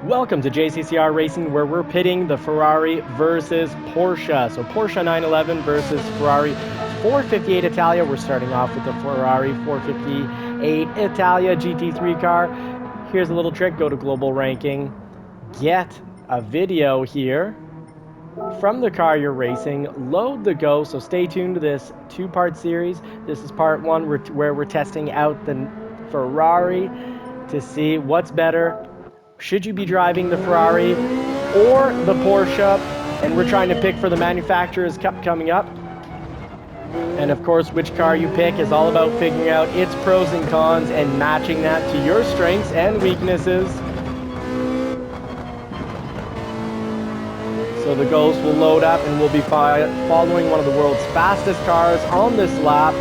Welcome to JCCR Racing, where we're pitting the Ferrari versus Porsche. So Porsche 911 versus Ferrari 458 Italia. We're starting off with the Ferrari 458 Italia GT3 car. Here's a little trick. Go to Global Ranking. Get a video here from the car you're racing. Load the go. So stay tuned to this two-part series. This is part one where we're testing out the Ferrari to see what's better. Should you be driving the Ferrari or the Porsche? And we're trying to pick for the Manufacturers' Cup coming up. And of course, which car you pick is all about figuring out its pros and cons and matching that to your strengths and weaknesses. So the Ghost will load up and we'll be following one of the world's fastest cars on this lap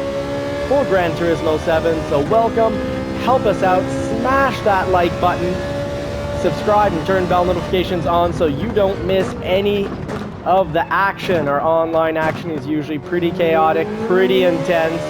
for Gran Turismo 7. So welcome, help us out, smash that like button. Subscribe and turn bell notifications on so you don't miss any of the action. Our online action is usually pretty chaotic, pretty intense.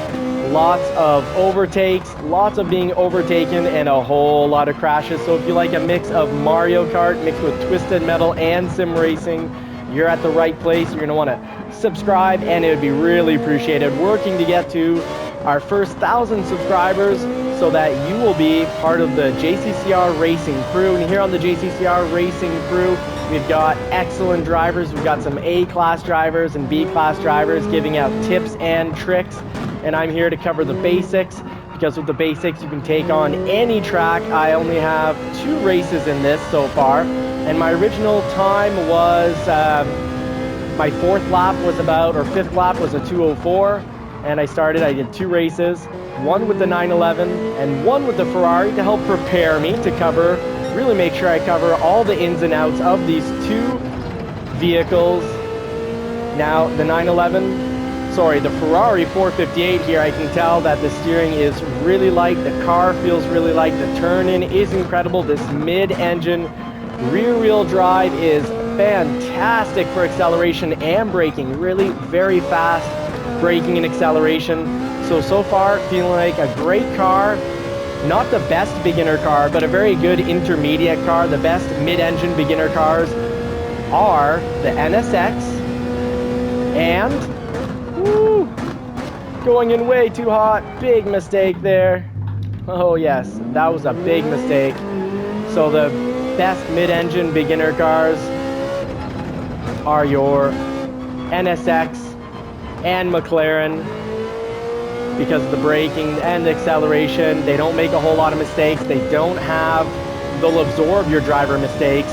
Lots of overtakes, lots of being overtaken, and a whole lot of crashes. So if you like a mix of Mario Kart mixed with Twisted Metal and sim racing, you're at the right place. You're going to want to subscribe, and it would be really appreciated. Working to get to our first 1,000 subscribers so that you will be part of the JCCR Racing crew. And here on the JCCR Racing crew, we've got excellent drivers. We've got some A-class drivers and B-class drivers giving out tips and tricks. And I'm here to cover the basics, because with the basics you can take on any track. I only have 2 races in this so far, and my original time was, my 4th lap was about, or 5th lap was a 2:04. And I did 2 races, one with the 911 and one with the Ferrari to help prepare me to cover, really make sure I cover all the ins and outs of these 2 vehicles. Now, the the Ferrari 458 here, I can tell that the steering is really light, the car feels really light, the turn-in is incredible. This mid-engine rear-wheel drive is fantastic for acceleration and braking, really very fast braking and acceleration. So far, feeling like a great car. Not the best beginner car, but a very good intermediate car. The best mid-engine beginner cars are the NSX and, woo, going in way too hot. Big mistake there. Oh yes, that was a big mistake. So the best mid-engine beginner cars are your NSX and McLaren, because of the braking and the acceleration. They don't make a whole lot of mistakes. They'll absorb your driver mistakes,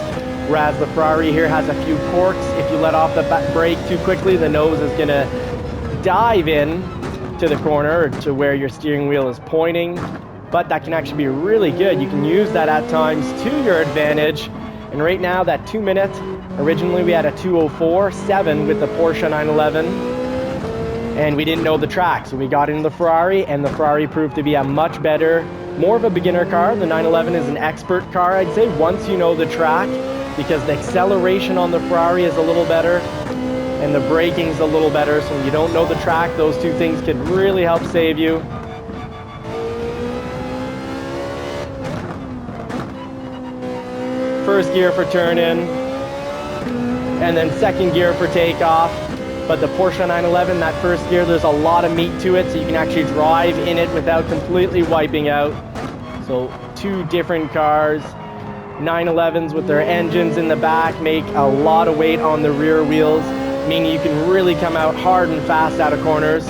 whereas the Ferrari here has a few quirks. If you let off the brake too quickly, the nose is gonna dive in to the corner, or to where your steering wheel is pointing, but that can actually be really good. You can use that at times to your advantage. And right now, that 2 minute, originally we had a 2:04.7 with the Porsche 911, and we didn't know the track, so we got into the Ferrari, and the Ferrari proved to be a much better, more of a beginner car. The 911 is an expert car, I'd say, once you know the track, because the acceleration on the Ferrari is a little better, and the braking's a little better. So when you don't know the track, those 2 things could really help save you. First gear for turn-in, and then second gear for takeoff. But the Porsche 911, that first gear, there's a lot of meat to it, so you can actually drive in it without completely wiping out. So 2 different cars. 911s with their engines in the back make a lot of weight on the rear wheels, meaning you can really come out hard and fast out of corners.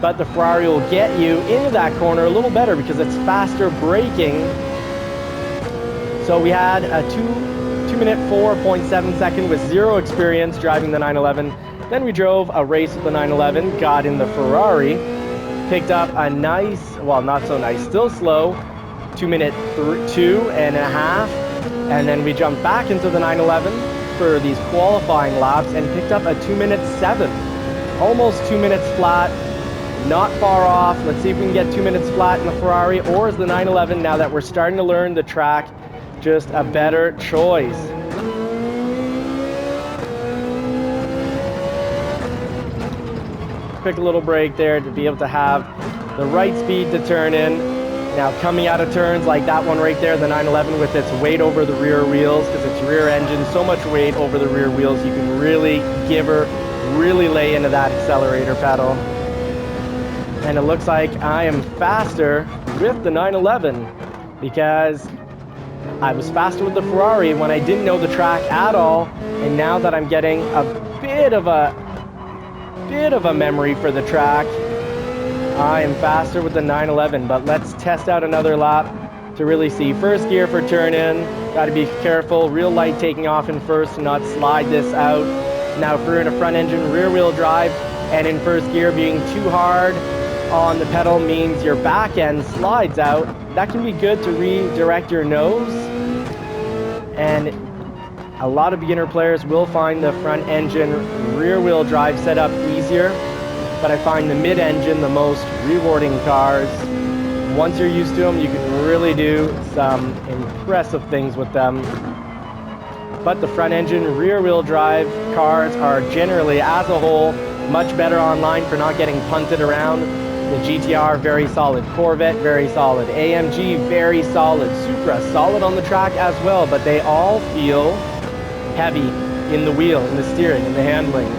But the Ferrari will get you into that corner a little better because it's faster braking. So we had a 2 minute 4.7 second with 0 experience driving the 911. Then we drove a race with the 911, got in the Ferrari, picked up a nice, well, not so nice, still slow, 2 minute 2.5, and then we jumped back into the 911 for these qualifying laps and picked up a 2 minute 7, almost 2 minutes flat, not far off. Let's see if we can get 2 minutes flat in the Ferrari, or is the 911, now that we're starting to learn the track, just a better choice. Quick little break there to be able to have the right speed to turn in. Now coming out of turns like that one right there, the 911 with its weight over the rear wheels, because it's rear engine, so much weight over the rear wheels, you can really give her, really lay into that accelerator pedal. And it looks like I am faster with the 911 because I was faster with the Ferrari when I didn't know the track at all, and now that I'm getting a bit of a memory for the track, I am faster with the 911. But let's test out another lap to really see. First gear for turn in, got to be careful, real light taking off in first to not slide this out. Now if we're in a front engine rear wheel drive and in first gear, being too hard on the pedal means your back end slides out. That can be good to redirect your nose, and a lot of beginner players will find the front engine rear wheel drive setup easier, but I find the mid engine the most rewarding cars. Once you're used to them, you can really do some impressive things with them. But the front engine rear wheel drive cars are generally, as a whole, much better online for not getting punted around. The GTR, very solid. Corvette, very solid. AMG, very solid. Supra, solid on the track as well, but they all feel heavy in the wheel, in the steering, in the handling.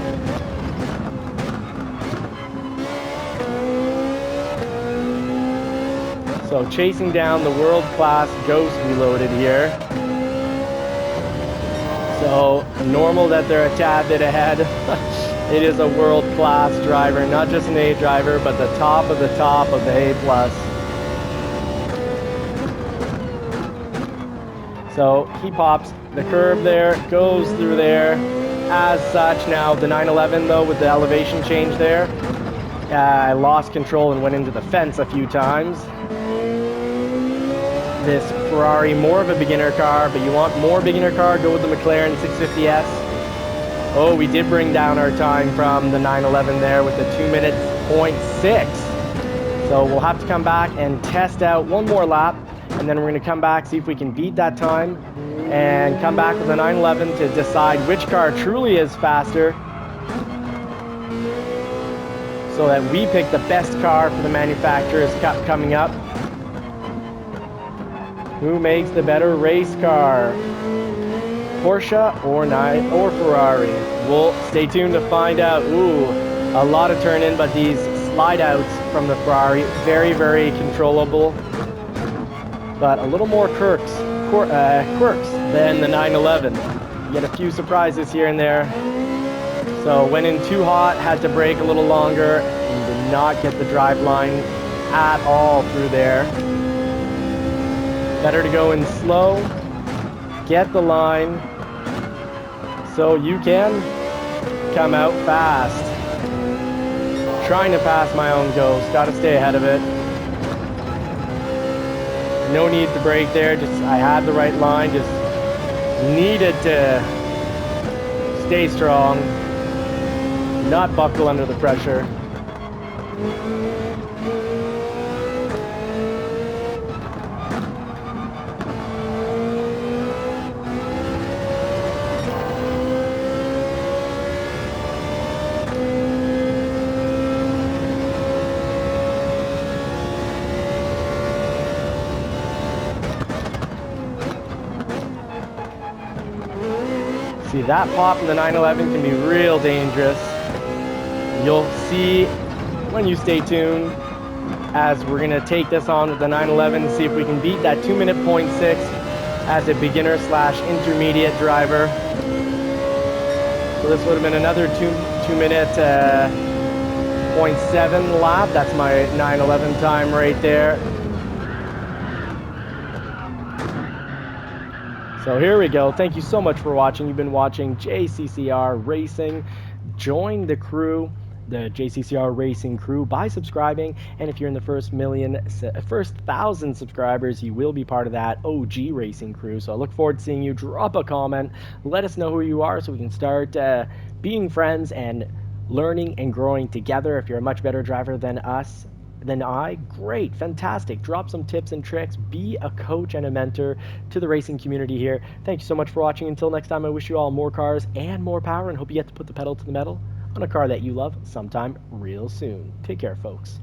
So chasing down the world-class Ghost Reloaded here. So normal that they're a tad bit ahead. It is a world-class driver, not just an A driver, but the top of the A+. So he pops the curb there, goes through there. As such, now the 911 though, with the elevation change there, I lost control and went into the fence a few times. This Ferrari, more of a beginner car, but you want more beginner car, go with the McLaren 650S. Oh, we did bring down our time from the 911 there with the 2 minutes 0.6. So we'll have to come back and test out one more lap, and then we're going to come back, see if we can beat that time, and come back with the 911 to decide which car truly is faster, so that we pick the best car for the Manufacturers Cup coming up. Who makes the better race car? Porsche or Ferrari? We'll stay tuned to find out. Ooh, a lot of turn in, but these slide outs from the Ferrari, very, very controllable. But a little more quirks than the 911. You get a few surprises here and there. So went in too hot, had to brake a little longer, and did not get the drive line at all through there. Better to go in slow, get the line, so you can come out fast. Trying to pass my own Ghost, gotta stay ahead of it. No need to brake there, just I had the right line, just needed to stay strong, not buckle under the pressure. See, that pop in the 911 can be real dangerous. You'll see when you stay tuned, as we're gonna take this on with the 911 and see if we can beat that 2 minute 0.6 as a beginner slash intermediate driver. So this would have been another 2 minute 0.7 lap. That's my 911 time right there. So here we go. Thank you so much for watching. You've been watching JCCR Racing. Join the crew, the JCCR Racing crew, by subscribing. And if you're in the first 1,000 subscribers, you will be part of that OG Racing crew. So I look forward to seeing you. Drop a comment. Let us know who you are so we can start being friends and learning and growing together. If you're a much better driver than I, great, fantastic. Drop some tips and tricks. Be a coach and a mentor to the racing community here. Thank you so much for watching. Until next time, I wish you all more cars and more power, and hope you get to put the pedal to the metal on a car that you love sometime real soon. Take care, folks.